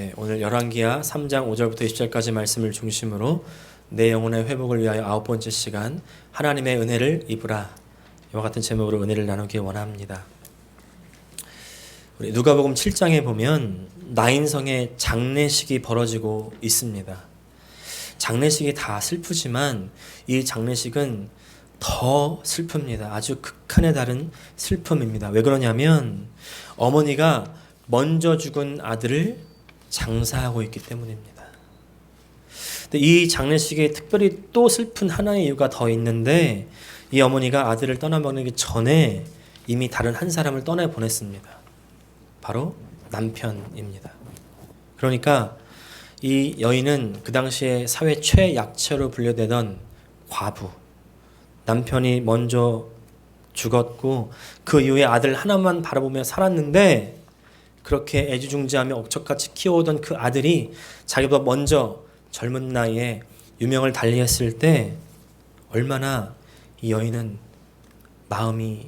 네, 오늘 열왕기하 3장 5절부터 20절까지 말씀을 중심으로 내 영혼의 회복을 위하여 9번째 시간 하나님의 은혜를 입으라, 이와 같은 제목으로 은혜를 나누기 원합니다. 우리 누가복음 7장에 보면 나인성의 장례식이 벌어지고 있습니다. 장례식이 다 슬프지만 이 장례식은 더 슬픕니다. 아주 극한에 다른 슬픔입니다. 왜 그러냐면 어머니가 먼저 죽은 아들을 장사하고 있기 때문입니다. 근데 이 장례식에 특별히 또 슬픈 하나의 이유가 더 있는데, 이 어머니가 아들을 떠나보내기 전에 이미 다른 한 사람을 떠내보냈습니다. 바로 남편입니다. 그러니까 이 여인은 그 당시에 사회 최약체로 분류되던 과부, 남편이 먼저 죽었고 그 이후에 아들 하나만 바라보며 살았는데, 그렇게 애지중지하며 억척같이 키워오던 그 아들이 자기보다 먼저 젊은 나이에 유명을 달리했을 때 얼마나 이 여인은 마음이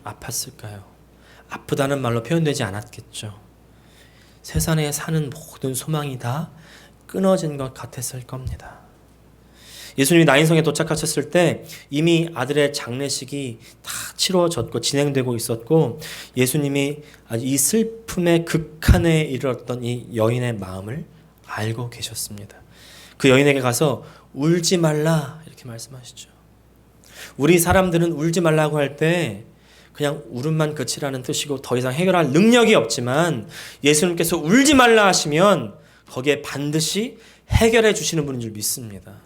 아팠을까요? 아프다는 말로 표현되지 않았겠죠. 세상에 사는 모든 소망이 다 끊어진 것 같았을 겁니다. 예수님이 나인성에 도착하셨을 때 이미 아들의 장례식이 다 치루어졌고 진행되고 있었고, 예수님이 이 슬픔의 극한에 이르렀던 이 여인의 마음을 알고 계셨습니다. 그 여인에게 가서 울지 말라 이렇게 말씀하시죠. 우리 사람들은 울지 말라고 할 때 그냥 울음만 그치라는 뜻이고 더 이상 해결할 능력이 없지만, 예수님께서 울지 말라 하시면 거기에 반드시 해결해 주시는 분인 줄 믿습니다.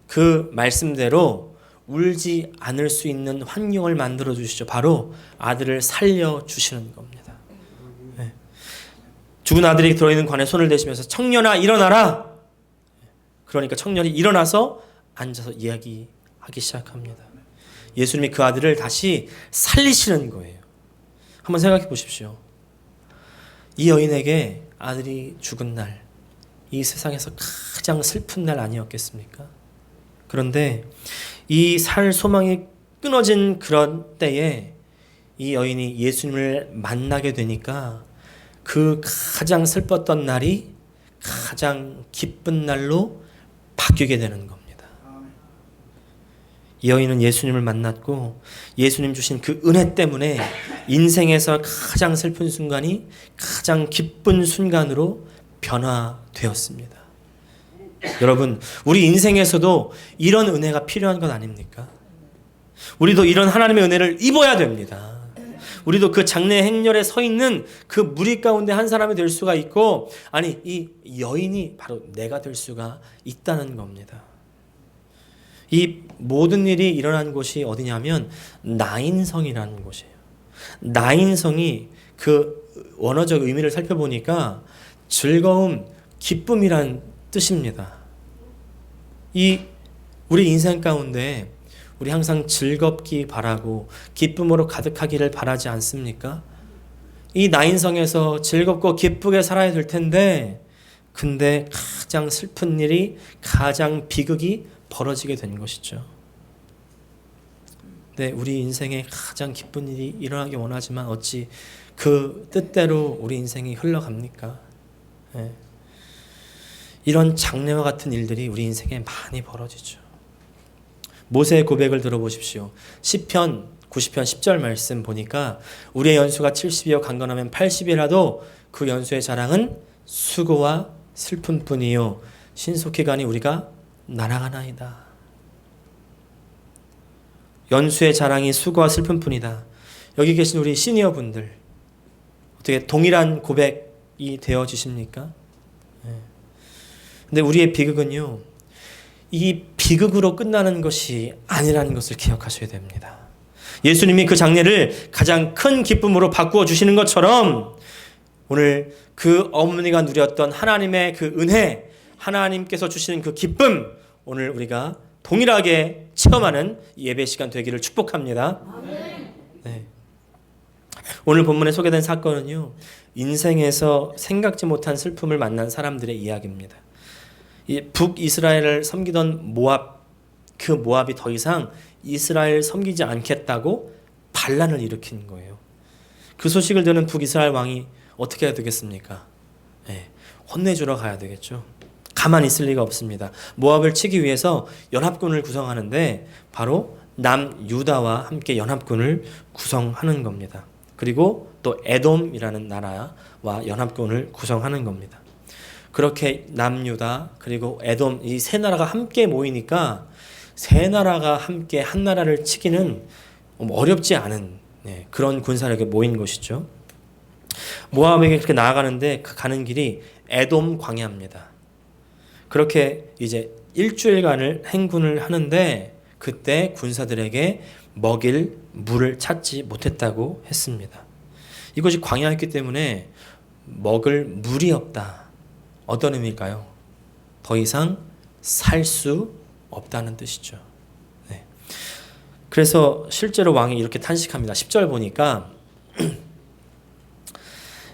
그 말씀대로 울지 않을 수 있는 환경을 만들어 주시죠. 바로 아들을 살려 주시는 겁니다. 네. 죽은 아들이 들어있는 관에 손을 대시면서 청년아 일어나라. 그러니까 청년이 일어나서 앉아서 이야기하기 시작합니다. 예수님이 그 아들을 다시 살리시는 거예요. 한번 생각해 보십시오. 이 여인에게 아들이 죽은 날, 이 세상에서 가장 슬픈 날 아니었겠습니까? 그런데 이 살 소망이 끊어진 그런 때에 이 여인이 예수님을 만나게 되니까 그 가장 슬펐던 날이 가장 기쁜 날로 바뀌게 되는 겁니다. 이 여인은 예수님을 만났고 예수님 주신 그 은혜 때문에 인생에서 가장 슬픈 순간이 가장 기쁜 순간으로 변화되었습니다. 여러분, 우리 인생에서도 이런 은혜가 필요한 것 아닙니까? 우리도 이런 하나님의 은혜를 입어야 됩니다. 우리도 그 장례 행렬에 서 있는 그 무리 가운데 한 사람이 될 수가 있고, 아니 이 여인이 바로 내가 될 수가 있다는 겁니다. 이 모든 일이 일어난 곳이 어디냐면 나인성이라는 곳이에요. 나인성이 그 원어적 의미를 살펴보니까 즐거움, 기쁨이란 뜻입니다. 우리 인생 가운데 우리 항상 즐겁기 바라고 기쁨으로 가득하기를 바라지 않습니까? 이 나인성에서 즐겁고 기쁘게 살아야 될 텐데, 근데 가장 슬픈 일이, 가장 비극이 벌어지게 된 것이죠. 네, 우리 인생에 가장 기쁜 일이 일어나기 원하지만 어찌 그 뜻대로 우리 인생이 흘러갑니까? 네. 이런 장례와 같은 일들이 우리 인생에 많이 벌어지죠. 모세의 고백을 들어보십시오. 시편 90편 10절 말씀 보니까 우리의 연수가 70이요 강건하면 80이라도 그 연수의 자랑은 수고와 슬픔뿐이요 신속히 가니 우리가 날아가나이다. 연수의 자랑이 수고와 슬픔뿐이다. 여기 계신 우리 시니어 분들 어떻게 동일한 고백이 되어지십니까? 근데 우리의 비극은요, 이 비극으로 끝나는 것이 아니라는 것을 기억하셔야 됩니다. 예수님이 그 장례를 가장 큰 기쁨으로 바꾸어 주시는 것처럼 오늘 그 어머니가 누렸던 하나님의 그 은혜, 하나님께서 주시는 그 기쁨, 오늘 우리가 동일하게 체험하는 예배 시간 되기를 축복합니다. 네. 오늘 본문에 소개된 사건은요, 인생에서 생각지 못한 슬픔을 만난 사람들의 이야기입니다. 이 북이스라엘을 섬기던 모압, 그 모압이 더 이상 이스라엘을 섬기지 않겠다고 반란을 일으킨 거예요. 그 소식을 듣는 북이스라엘 왕이 어떻게 해야 되겠습니까? 혼내주러 가야 되겠죠. 가만히 있을 리가 없습니다. 모압을 치기 위해서 연합군을 구성하는데 바로 남유다와 함께 연합군을 구성하는 겁니다. 그리고 또 에돔이라는 나라와 연합군을 구성하는 겁니다. 그렇게 남유다 그리고 에돔 이 세 나라가 함께 모이니까 세 나라가 함께 한 나라를 치기는 어렵지 않은 그런 군사력에 모인 것이죠. 모압에게 그렇게 나아가는데 가는 길이 에돔 광야입니다. 그렇게 이제 일주일간을 행군을 하는데 그때 군사들에게 먹일 물을 찾지 못했다고 했습니다. 이것이 광야였기 때문에 먹을 물이 없다. 어떤 의미일까요? 더 이상 살 수 없다는 뜻이죠. 그래서 실제로 왕이 이렇게 탄식합니다. 10절 보니까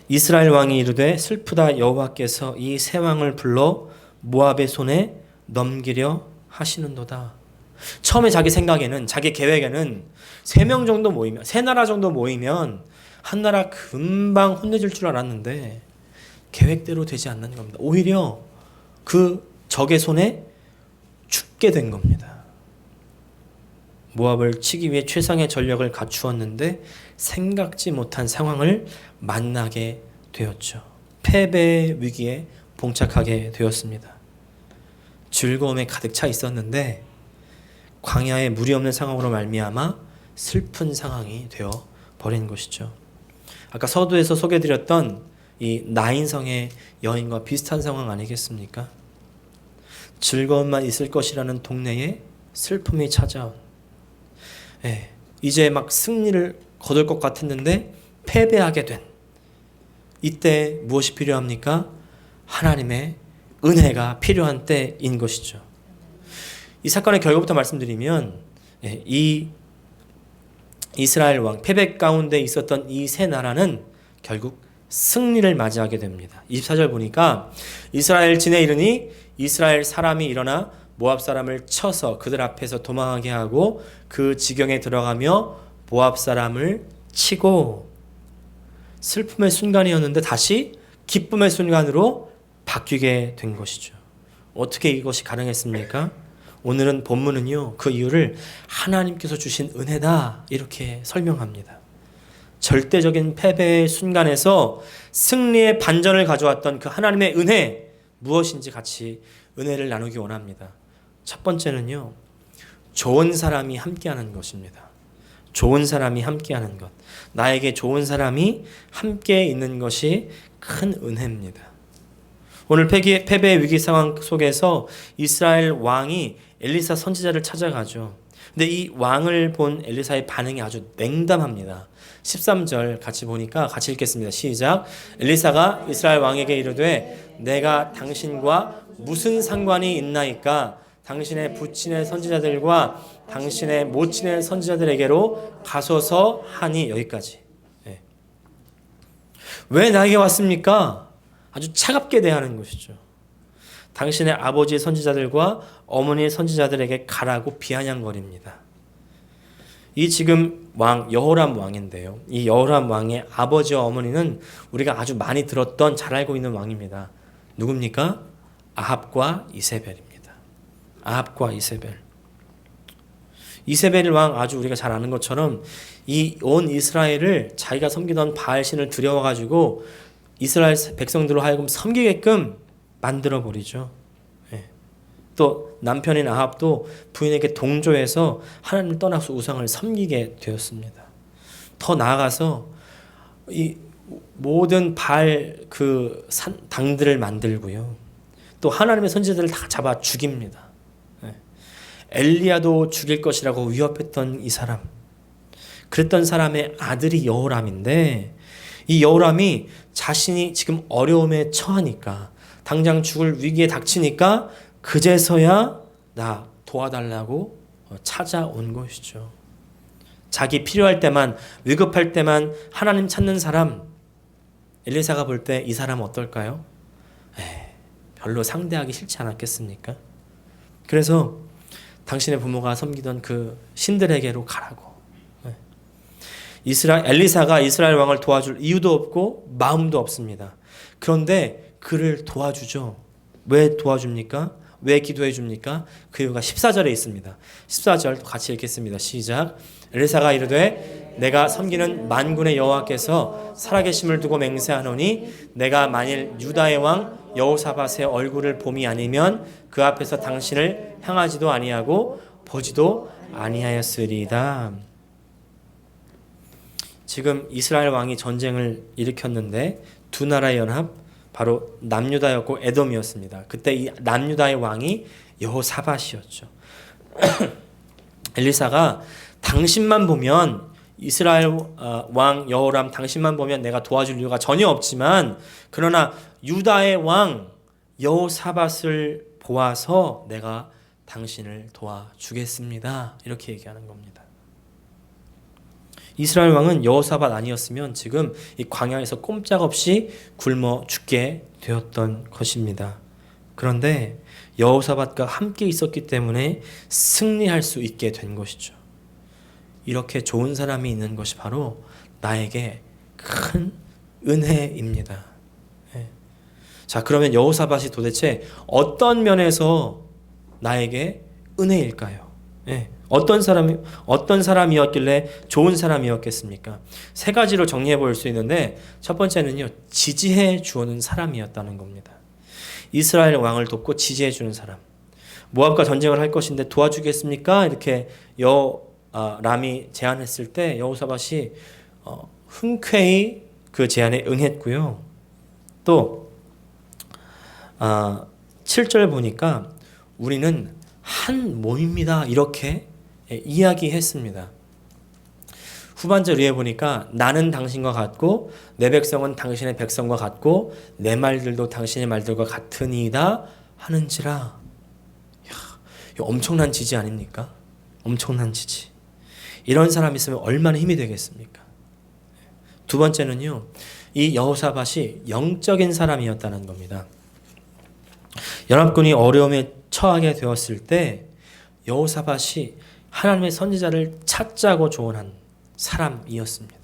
이스라엘 왕이 이르되 슬프다 여호와께서 이 세 왕을 불러 모압의 손에 넘기려 하시는도다. 처음에 자기 생각에는 자기 계획에는 3명 정도 모이면 3나라 정도 모이면 한 나라 금방 혼내줄 줄 알았는데 계획대로 되지 않는 겁니다. 오히려 그 적의 손에 죽게 된 겁니다. 모압을 치기 위해 최상의 전력을 갖추었는데 생각지 못한 상황을 만나게 되었죠. 패배의 위기에 봉착하게 되었습니다. 즐거움에 가득 차 있었는데 광야에 물이 없는 상황으로 말미암아 슬픈 상황이 되어 버린 것이죠. 아까 서두에서 소개해드렸던 이 나인성의 여인과 비슷한 상황 아니겠습니까? 즐거움만 있을 것이라는 동네에 슬픔이 찾아온 이제 막 승리를 거둘 것 같았는데 패배하게 된 이때 무엇이 필요합니까? 하나님의 은혜가 필요한 때인 것이죠. 이 사건의 결과부터 말씀드리면 이 이스라엘 왕 패배 가운데 있었던 이 세 나라는 결국 승리를 맞이하게 됩니다. 24절 보니까 이스라엘 진에 이르니 이스라엘 사람이 일어나 모압 사람을 쳐서 그들 앞에서 도망하게 하고 그 지경에 들어가며 모압 사람을 치고 슬픔의 순간이었는데 다시 기쁨의 순간으로 바뀌게 된 것이죠. 어떻게 이것이 가능했습니까? 오늘은 본문은요 그 이유를 하나님께서 주신 은혜다 이렇게 설명합니다. 절대적인 패배의 순간에서 승리의 반전을 가져왔던 그 하나님의 은혜 무엇인지 같이 은혜를 나누기 원합니다. 첫 번째는요 좋은 사람이 함께하는 것입니다. 좋은 사람이 함께하는 것. 나에게 좋은 사람이 함께 있는 것이 큰 은혜입니다. 오늘 패배의 위기 상황 속에서 이스라엘 왕이 엘리사 선지자를 찾아가죠. 근데 이 왕을 본 엘리사의 반응이 아주 냉담합니다. 13절 같이 보니까 같이 읽겠습니다. 시작. 엘리사가 이스라엘 왕에게 이르되 내가 당신과 무슨 상관이 있나이까? 당신의 부친의 선지자들과 당신의 모친의 선지자들에게로 가소서 하니 여기까지. 왜 나에게 왔습니까? 아주 차갑게 대하는 것이죠. 당신의 아버지의 선지자들과 어머니의 선지자들에게 가라고 비아냥거립니다. 이 지금 왕 여호람 왕인데요. 이 여호람 왕의 아버지와 어머니는 우리가 아주 많이 들었던 잘 알고 있는 왕입니다. 누굽니까? 아합과 이세벨입니다. 아합과 이세벨. 이세벨 왕 아주 우리가 잘 아는 것처럼 이 온 이스라엘을 자기가 섬기던 바알신을 들여와가지고 이스라엘 백성들로 하여금 섬기게끔 만들어 버리죠. 또 남편인 아합도 부인에게 동조해서 하나님을 떠나서 우상을 섬기게 되었습니다. 더 나아가서 이 모든 바알 그 당들을 만들고요. 또 하나님의 선지자들을 다 잡아 죽입니다. 엘리야도 죽일 것이라고 위협했던 이 사람. 그랬던 사람의 아들이 여호람인데 이 여호람이 자신이 지금 어려움에 처하니까 당장 죽을 위기에 닥치니까 그제서야 나 도와달라고 찾아온 것이죠. 자기 필요할 때만 위급할 때만 하나님 찾는 사람 엘리사가 볼 때 이 사람 어떨까요? 별로 상대하기 싫지 않았겠습니까? 그래서 당신의 부모가 섬기던 그 신들에게로 가라고. 엘리사가 이스라엘 왕을 도와줄 이유도 없고 마음도 없습니다. 그런데 그를 도와주죠. 왜 도와줍니까? 왜 기도해 줍니까? 그 이유가 14절에 있습니다. 14절 같이 읽겠습니다. 시작. 엘리사가 이르되 내가 섬기는 만군의 여호와께서 살아계심을 두고 맹세하노니 내가 만일 유다의 왕 여호사밧의 얼굴을 봄이 아니면 그 앞에서 당신을 향하지도 아니하고 보지도 아니하였으리이다. 지금 이스라엘 왕이 전쟁을 일으켰는데 두 나라의 연합 바로 남유다였고 에돔이었습니다. 그때 이 남유다의 왕이 여호사밧이었죠. 엘리사가 당신만 보면 이스라엘 왕 여호람 당신만 보면 내가 도와줄 이유가 전혀 없지만 그러나 유다의 왕 여호사밧을 보아서 내가 당신을 도와주겠습니다. 이렇게 얘기하는 겁니다. 이스라엘 왕은 여호사밧 아니었으면 지금 이 광야에서 꼼짝없이 굶어 죽게 되었던 것입니다. 그런데 여호사밧과 함께 있었기 때문에 승리할 수 있게 된 것이죠. 이렇게 좋은 사람이 있는 것이 바로 나에게 큰 은혜입니다. 자, 그러면 여호사밧이 도대체 어떤 면에서 나에게 은혜일까요? 어떤 사람이었길래 좋은 사람이었겠습니까? 세 가지로 정리해 볼 수 있는데 첫 번째는요, 지지해 주는 사람이었다는 겁니다. 이스라엘 왕을 돕고 지지해 주는 사람. 모압과 전쟁을 할 것인데 도와주겠습니까? 이렇게 람이 제안했을 때 여호사밧이 흔쾌히 그 제안에 응했고요. 또 7절 보니까 우리는 한 몸입니다. 이렇게 이야기했습니다. 후반절 위에 보니까 나는 당신과 같고 내 백성은 당신의 백성과 같고 내 말들도 당신의 말들과 같으니이다 하는지라. 이거 엄청난 지지 아닙니까? 엄청난 지지. 이런 사람이 있으면 얼마나 힘이 되겠습니까? 두 번째는요, 이 여호사밧이 영적인 사람이었다는 겁니다. 연합군이 어려움에 처하게 되었을 때 여호사밧이 하나님의 선지자를 찾자고 조언한 사람이었습니다.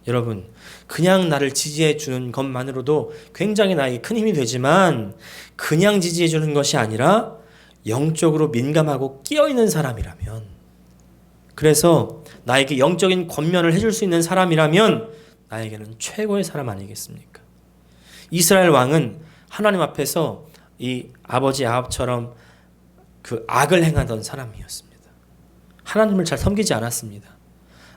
여러분, 그냥 나를 지지해 주는 것만으로도 굉장히 나에게 큰 힘이 되지만 그냥 지지해 주는 것이 아니라 영적으로 민감하고 끼어있는 사람이라면, 그래서 나에게 영적인 권면을 해줄 수 있는 사람이라면 나에게는 최고의 사람 아니겠습니까? 이스라엘 왕은 하나님 앞에서 이 아버지 아합처럼 그 악을 행하던 사람이었습니다. 하나님을 잘 섬기지 않았습니다.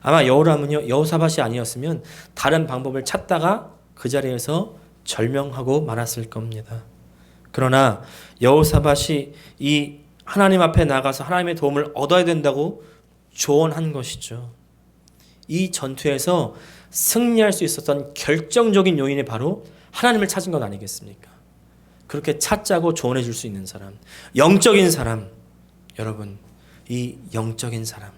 아마 여호람은요, 여호사밧이 아니었으면 다른 방법을 찾다가 그 자리에서 절명하고 말았을 겁니다. 그러나 여호사밧이 이 하나님 앞에 나가서 하나님의 도움을 얻어야 된다고 조언한 것이죠. 이 전투에서 승리할 수 있었던 결정적인 요인이 바로 하나님을 찾은 것 아니겠습니까? 그렇게 찾자고 조언해 줄 수 있는 사람, 영적인 사람. 여러분, 이 영적인 사람,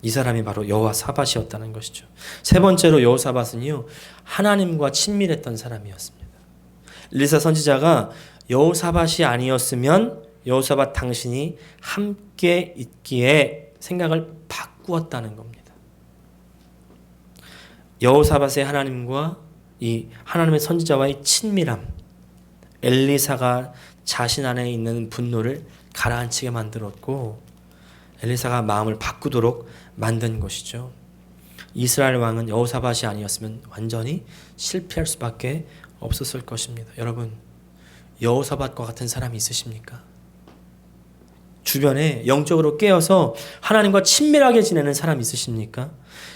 이 사람이 바로 여호사밧이었다는 것이죠. 세 번째로 여호사밧은요, 하나님과 친밀했던 사람이었습니다. 엘리사 선지자가 여호사밧이 아니었으면 여호사밧 당신이 함께 있기에 생각을 바꾸었다는 겁니다. 여호사밧의 하나님과 이 하나님의 선지자와의 친밀함, 엘리사가 자신 안에 있는 분노를 가라앉히게 만들었고 엘리사가 마음을 바꾸도록 만든 것이죠. 이스라엘 왕은 여호사밧이 아니었으면 완전히 실패할 수밖에 없었을 것입니다. 여러분, 여호사밧과 같은 사람이 있으십니까? 주변에 영적으로 깨어서 하나님과 친밀하게 지내는 사람 있으십니까?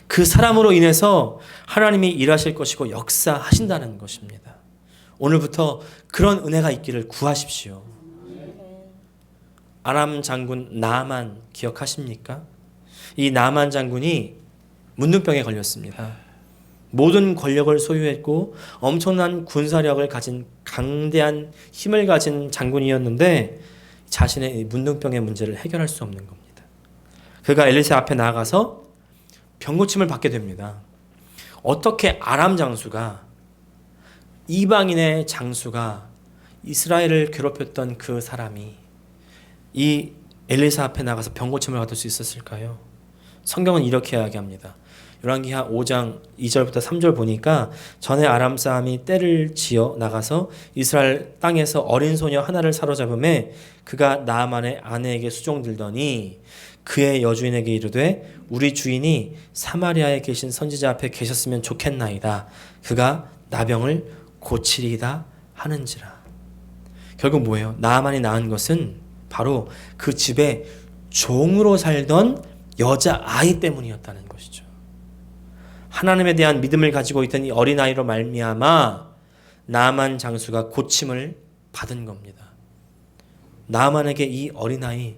그 사람으로 인해서 하나님이 일하실 것이고 역사하신다는 것입니다. 오늘부터 그런 은혜가 있기를 구하십시오. 아람 장군 나만 기억하십니까? 이 나만 장군이 문둥병에 걸렸습니다. 모든 권력을 소유했고 엄청난 군사력을 가진 강대한 힘을 가진 장군이었는데 자신의 문둥병의 문제를 해결할 수 없는 겁니다. 그가 엘리사 앞에 나가서 병고침을 받게 됩니다. 어떻게 아람 장수가, 이방인의 장수가 이스라엘을 괴롭혔던 그 사람이 이 엘리사 앞에 나가서 병고침을 받을 수 있었을까요? 성경은 이렇게 이야기합니다. 열왕기하 5장 2절부터 3절 보니까 전에 아람 사람이 떼를 지어 나가서 이스라엘 땅에서 어린 소녀 하나를 사로잡음에 그가 나아만의 아내에게 수종들더니 그의 여주인에게 이르되 우리 주인이 사마리아에 계신 선지자 앞에 계셨으면 좋겠나이다. 그가 나병을 고치리이다 하는지라. 결국 뭐예요? 나아만이 낳은 것은 바로 그 집에 종으로 살던 여자아이 때문이었다는 것이죠. 하나님에 대한 믿음을 가지고 있던 이 어린아이로 말미암아 나아만 장수가 고침을 받은 겁니다. 나아만에게 이 어린아이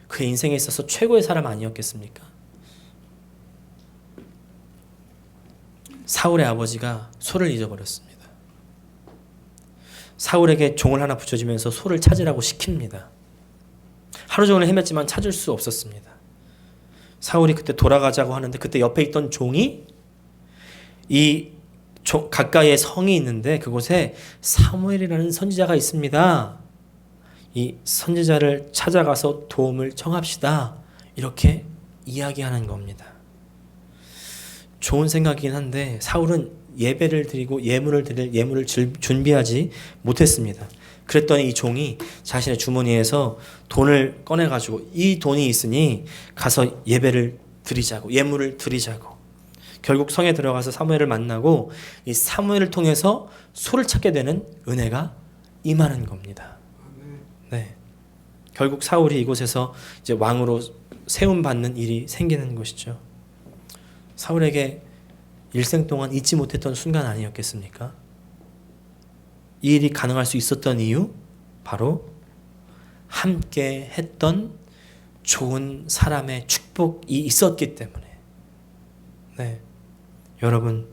그의 인생에 있어서 최고의 사람 아니었겠습니까? 사울의 아버지가 소를 잊어버렸습니다. 사울에게 종을 하나 붙여주면서 소를 찾으라고 시킵니다. 하루 종일 헤맸지만 찾을 수 없었습니다. 사울이 그때 돌아가자고 하는데 그때 옆에 있던 종이 가까이에 성이 있는데 그곳에 사무엘이라는 선지자가 있습니다. 이 선지자를 찾아가서 도움을 청합시다. 이렇게 이야기하는 겁니다. 좋은 생각이긴 한데 사울은 예배를 드리고 예물을 드릴 예물을 준비하지 못했습니다. 그랬더니 이 종이 자신의 주머니에서 돈을 꺼내가지고 이 돈이 있으니 가서 예배를 드리자고 예물을 드리자고 결국 성에 들어가서 사무엘을 만나고 이 사무엘을 통해서 소를 찾게 되는 은혜가 임하는 겁니다. 네. 결국 사울이 이곳에서 이제 왕으로 세움 받는 일이 생기는 것이죠. 사울에게 일생 동안 잊지 못했던 순간 아니었겠습니까? 이 일이 가능할 수 있었던 이유 바로 함께 했던 좋은 사람의 축복이 있었기 때문에. 네. 여러분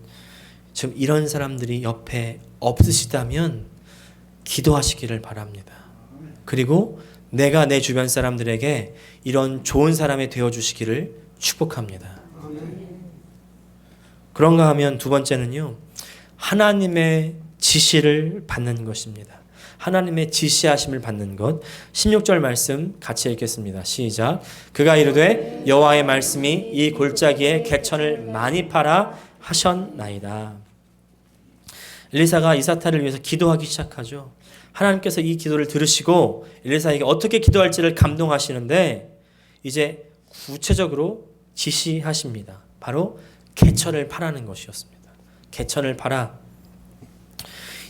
지금 이런 사람들이 옆에 없으시다면 기도하시기를 바랍니다. 그리고 내가 내 주변 사람들에게 이런 좋은 사람이 되어주시기를 축복합니다. 그런가 하면 두 번째는요, 하나님의 지시를 받는 것입니다. 하나님의 지시하심을 받는 것. 16절 말씀 같이 읽겠습니다. 시작. 그가 이르되 여호와의 말씀이 이 골짜기에 개천을 많이 팔아 하셨나이다. 엘리사가 이사타를 위해서 기도하기 시작하죠. 하나님께서 이 기도를 들으시고 엘리사에게 어떻게 기도할지를 감동하시는데 이제 구체적으로 지시하십니다. 바로 개천을 파라는 것이었습니다. 개천을 팔아.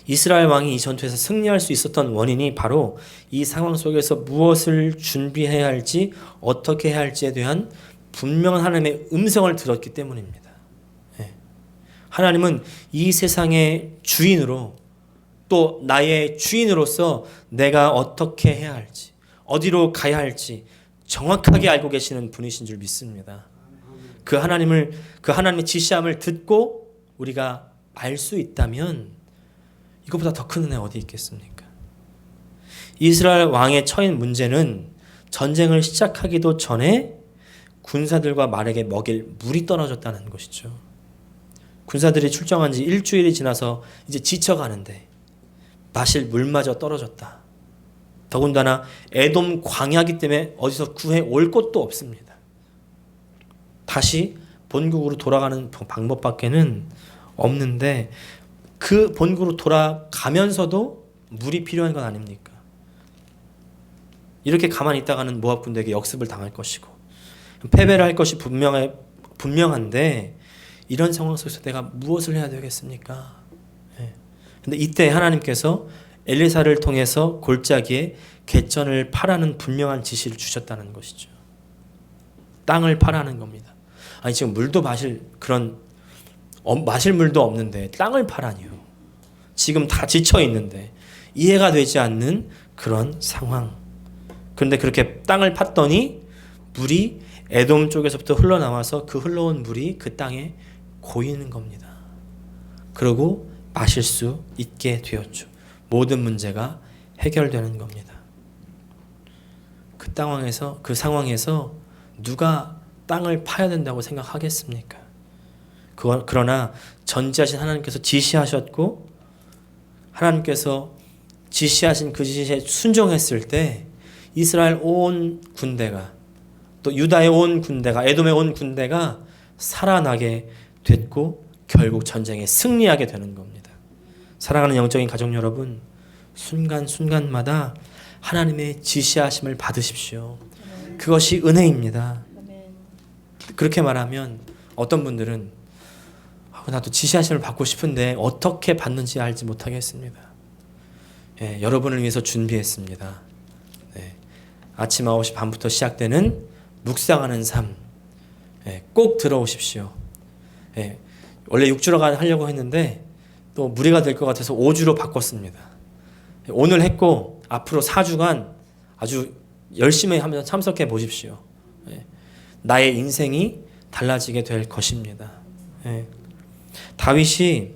이스라엘 왕이 이 전투에서 승리할 수 있었던 원인이 바로 이 상황 속에서 무엇을 준비해야 할지 어떻게 해야 할지에 대한 분명한 하나님의 음성을 들었기 때문입니다. 하나님은 이 세상의 주인으로 또 나의 주인으로서 내가 어떻게 해야 할지 어디로 가야 할지 정확하게 알고 계시는 분이신 줄 믿습니다. 그 하나님의 지시함을 듣고 우리가 알 수 있다면 이것보다 더 큰 은혜 어디 있겠습니까? 이스라엘 왕의 처인 문제는 전쟁을 시작하기도 전에 군사들과 말에게 먹일 물이 떨어졌다는 것이죠. 군사들이 출정한 지 일주일이 지나서 이제 지쳐가는데 마실 물마저 떨어졌다. 더군다나 에돔 광야기 때문에 어디서 구해 올 곳도 없습니다. 다시 본국으로 돌아가는 방법밖에는 없는데 그 본국으로 돌아가면서도 물이 필요한 건 아닙니까? 이렇게 가만히 있다가는 모압 군대에게 역습을 당할 것이고 패배를 할 것이 분명한데 이런 상황 속에서 내가 무엇을 해야 되겠습니까? 근데 이때 하나님께서 엘리사를 통해서 골짜기에 개천을 파라는 분명한 지시를 주셨다는 것이죠. 땅을 파라는 겁니다. 아니 지금 물도 마실 물도 없는데 땅을 파라니요. 지금 다 지쳐 있는데 이해가 되지 않는 그런 상황. 그런데 그렇게 땅을 팠더니 물이 에돔 쪽에서부터 흘러나와서 그 흘러온 물이 그 땅에 고이는 겁니다. 그리고 마실 수 있게 되었죠. 모든 문제가 해결되는 겁니다. 그 상황에서 누가 땅을 파야 된다고 생각하겠습니까? 그러나 전지하신 하나님께서 지시하셨고 하나님께서 지시하신 그 지시에 순종했을 때 이스라엘 온 군대가 또 유다의 온 군대가 에돔의 온 군대가 살아나게 됐고 결국 전쟁에 승리하게 되는 겁니다. 사랑하는 영적인 가족 여러분, 순간순간마다 하나님의 지시하심을 받으십시오. 그것이 은혜입니다. 그렇게 말하면 어떤 분들은 나도 지시하심을 받고 싶은데 어떻게 받는지 알지 못하겠습니다. 예, 여러분을 위해서 준비했습니다. 네, 아침 9시 반부터 시작되는 묵상하는 삶, 예, 꼭 들어오십시오. 예, 원래 6주로 하려고 했는데 또 무리가 될 것 같아서 5주로 바꿨습니다. 예, 오늘 했고 앞으로 4주간 아주 열심히 하면서 참석해 보십시오. 예, 나의 인생이 달라지게 될 것입니다. 예, 다윗이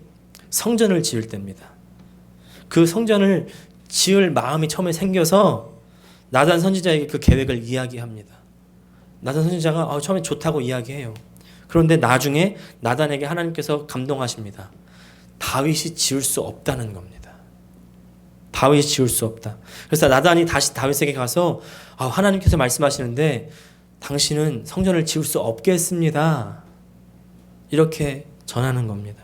성전을 지을 때입니다. 그 성전을 지을 마음이 처음에 생겨서 나단 선지자에게 그 계획을 이야기합니다. 나단 선지자가 처음에 좋다고 이야기해요. 그런데 나중에 나단에게 하나님께서 감동하십니다. 다윗이 지을 수 없다는 겁니다. 다윗이 지을 수 없다. 그래서 나단이 다시 다윗에게 가서 하나님께서 말씀하시는데 당신은 성전을 지을 수 없겠습니다. 이렇게 전하는 겁니다.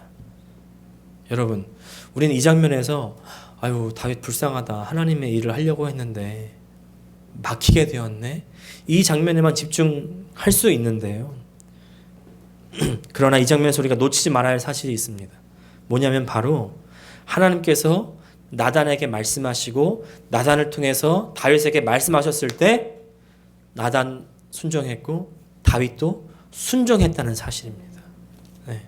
여러분, 우리는 이 장면에서 다윗 불쌍하다. 하나님의 일을 하려고 했는데 막히게 되었네. 이 장면에만 집중할 수 있는데요. 그러나 이 장면에서 우리가 놓치지 말아야 할 사실이 있습니다. 뭐냐면 바로 하나님께서 나단에게 말씀하시고 나단을 통해서 다윗에게 말씀하셨을 때 나단 순종했고 다윗도 순종했다는 사실입니다. 네.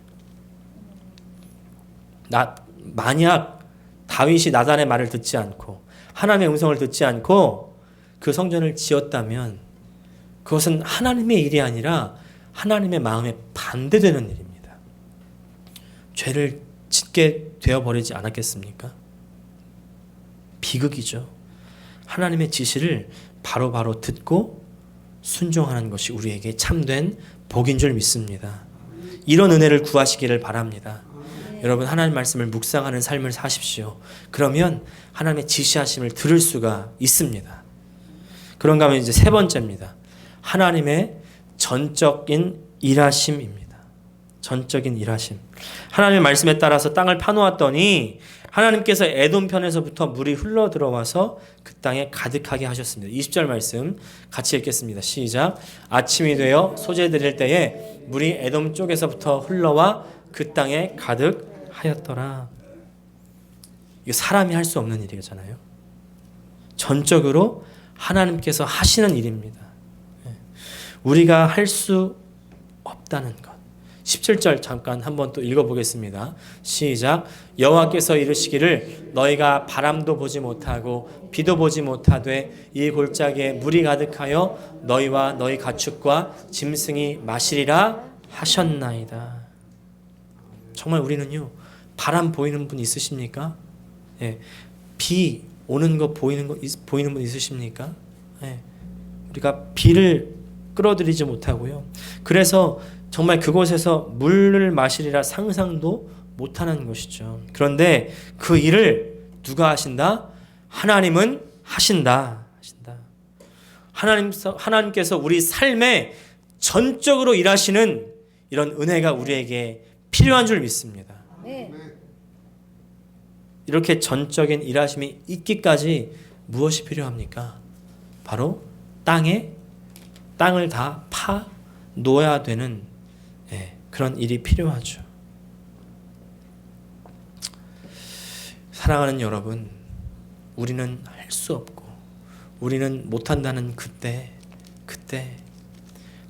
만약 다윗이 나단의 말을 듣지 않고 하나님의 음성을 듣지 않고 그 성전을 지었다면 그것은 하나님의 일이 아니라 하나님의 마음에 반대되는 일입니다. 죄를 짓게 되어버리지 않았겠습니까? 비극이죠. 하나님의 지시를 바로바로 듣고 순종하는 것이 우리에게 참된 복인 줄 믿습니다. 이런 은혜를 구하시기를 바랍니다. 여러분, 하나님 말씀을 묵상하는 삶을 사십시오. 그러면 하나님의 지시하심을 들을 수가 있습니다. 그런가 하면 이제 세 번째입니다. 하나님의 전적인 일하심입니다. 전적인 일하심. 하나님의 말씀에 따라서 땅을 파놓았더니 하나님께서 에돔 편에서부터 물이 흘러 들어와서 그 땅에 가득하게 하셨습니다. 20절 말씀 같이 읽겠습니다. 시작. 아침이 되어 소재 드릴 때에 물이 에돔 쪽에서부터 흘러와 그 땅에 가득하였더라. 이거 사람이 할 수 없는 일이잖아요. 전적으로 하나님께서 하시는 일입니다. 우리가 할 수 없다는 것. 17절 잠깐 한번 또 읽어보겠습니다. 시작. 여호와께서 이르시기를 너희가 바람도 보지 못하고 비도 보지 못하되 이 골짜기에 물이 가득하여 너희와 너희 가축과 짐승이 마시리라 하셨나이다. 정말 우리는요, 바람 보이는 분 있으십니까? 예. 비 오는 거 보이는 분 있으십니까? 예. 우리가 비를 끌어들이지 못하고요. 그래서 정말 그곳에서 물을 마시리라 상상도 못하는 것이죠. 그런데 그 일을 누가 하신다? 하나님은 하신다. 하나님께서 우리 삶에 전적으로 일하시는 이런 은혜가 우리에게 필요한 줄 믿습니다. 네. 이렇게 전적인 일하심이 있기까지 무엇이 필요합니까? 바로 땅을 다 파 놓아야 되는 그런 일이 필요하죠. 사랑하는 여러분, 우리는 할 수 없고 우리는 못한다는 그때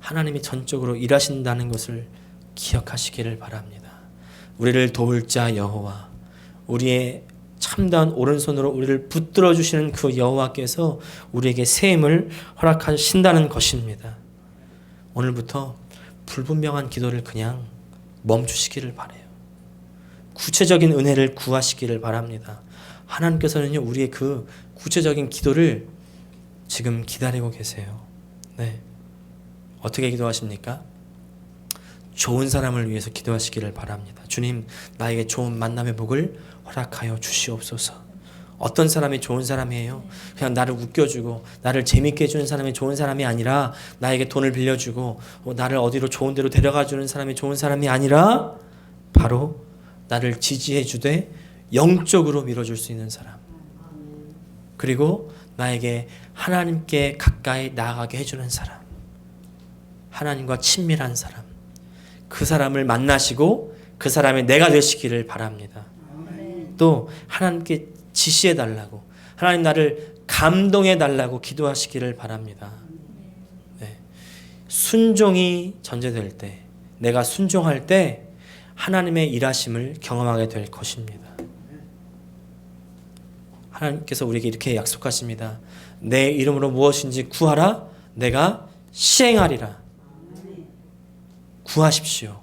하나님이 전적으로 일하신다는 것을 기억하시기를 바랍니다. 우리를 도울 자 여호와, 우리의 참다운 오른손으로 우리를 붙들어 주시는 그 여호와께서 우리에게 새 힘을 허락하신다는 것입니다. 오늘부터 불분명한 기도를 그냥 멈추시기를 바라요. 구체적인 은혜를 구하시기를 바랍니다. 하나님께서는요, 우리의 그 구체적인 기도를 지금 기다리고 계세요. 네. 어떻게 기도하십니까? 좋은 사람을 위해서 기도하시기를 바랍니다. 주님, 나에게 좋은 만남의 복을 허락하여 주시옵소서. 어떤 사람이 좋은 사람이에요? 그냥 나를 웃겨주고 나를 재밌게 해주는 사람이 좋은 사람이 아니라, 나에게 돈을 빌려주고 나를 어디로 좋은 데로 데려가주는 사람이 좋은 사람이 아니라, 바로 나를 지지해주되 영적으로 밀어줄 수 있는 사람, 그리고 나에게 하나님께 가까이 나아가게 해주는 사람, 하나님과 친밀한 사람, 그 사람을 만나시고 그 사람의 내가 되시기를 바랍니다. 또 하나님께 지시해 달라고, 하나님 나를 감동해 달라고 기도하시기를 바랍니다. 네. 순종이 전제될 때, 내가 순종할 때 하나님의 일하심을 경험하게 될 것입니다. 하나님께서 우리에게 이렇게 약속하십니다. 내 이름으로 무엇인지 구하라, 내가 시행하리라. 구하십시오.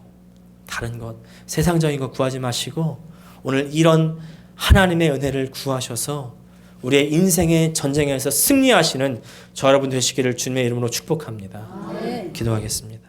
다른 것, 세상적인 것 구하지 마시고 오늘 이런 하나님의 은혜를 구하셔서 우리의 인생의 전쟁에서 승리하시는 저 여러분 되시기를 주님의 이름으로 축복합니다. 기도하겠습니다.